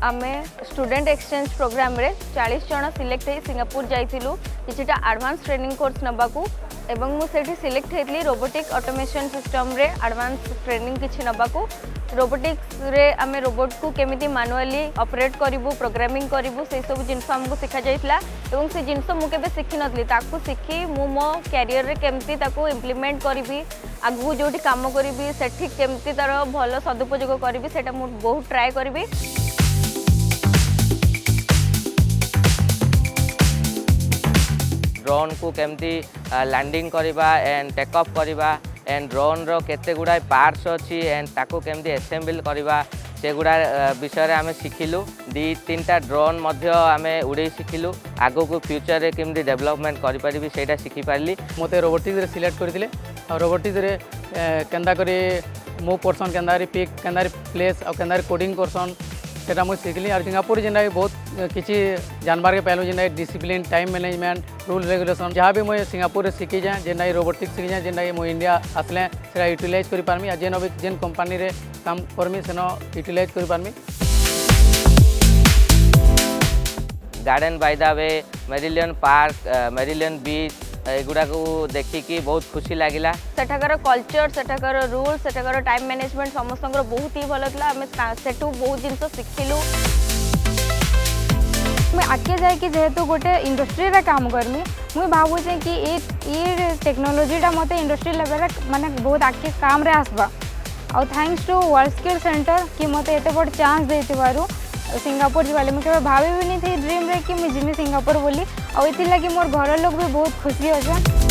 आमे student exchange programme रे 40 जन सिलेक्ट हो सिंगापुर जाइलु किछिटा एडवांस ट्रेनिंग कोर्स नबाकू एवं मु सेठी सिलेक्ट हेतली रोबोटिक ऑटोमेशन सिस्टम रे एडवांस ट्रेनिंग किछि नबाकू। रोबोटिक्स रे आमे रोबोट को केमिति मैनुअली ऑपरेट करिवु प्रोग्रामिंग करिवु से सब जिंस हमको सिखा जाइतला एवं से जिंस मु केबे सिखि नथली ताकू सिखी मु मो कैरियर रे केमिति ताकू इंप्लीमेंट करिवि आगु जोटी काम करिवि सेठी केमिति तार भलो सदुपयोग करिवि सेटा मु बहुत ट्राई करिवि। ड्रोन को केमती लैंडिंग करवा एंड टेकअप करवा एंड ड्रोन रो केते गुडा पार्ट्स अच्छी एंड ताको केमती असेंबल करवा से गुडा विषय रे आमे शिखिलु। दी तीनटा ड्रोन मध्य आमे उड़े शिखिलु आगो को फ्यूचर रे केमती डेवलपमेंट करि परिबी सेटा शिखि पारली। मते रोबोटिक्स रे सिलेक्ट करथिले और रोबोटिक्स रे केंदा करी मूव पर्सन केंदा रे पिक केंदा रे प्लेस और केंदा रे कोडिंग पर्सन सेटा मुझे शिखली। और सिंगापुर जेना बहुत किसी जानवर के पहलू जेना discipline time management rule regulation जहाँ भी मुझे सिंगापुर शिखी जाए जेना रोबोटिक्स शिखी जाए जेना मुझे इंडिया आसले से यूटिलाइज कर पारमी आ जेन जेन कंपनी रे काम करमी सेन यूटिलाइज कर पारमी। Garden by the way Merlion park Merlion beach एगुड़ा को देखिकी बहुत खुशी लगिला। सेठाकर कल्चर सेठाकर रूल सेठाकर टाइम मैनेजमेंट समस्त बहुत ही भल था। आम सेठू बहुत जिन शिखिलु। मैं आगे जाकि जेहेतु गोटे इंडस्ट्री रे काम करमी मुझे भावुचे कि ये टेक्नोलोजीटा मत इंडस्ट्री लेवल माने बहुत आगे काम रे आसबा। और thanks to world skill centre कि मत एत बड़ चांस देथिबारु सिंगापुर जीवाले मुझे भाभी भी नहीं थी ड्रीम रे कि मुझे जिमी सिंगापुर बोली और इति लगी मोर घर लोग भी बहुत खुशी अच्छा।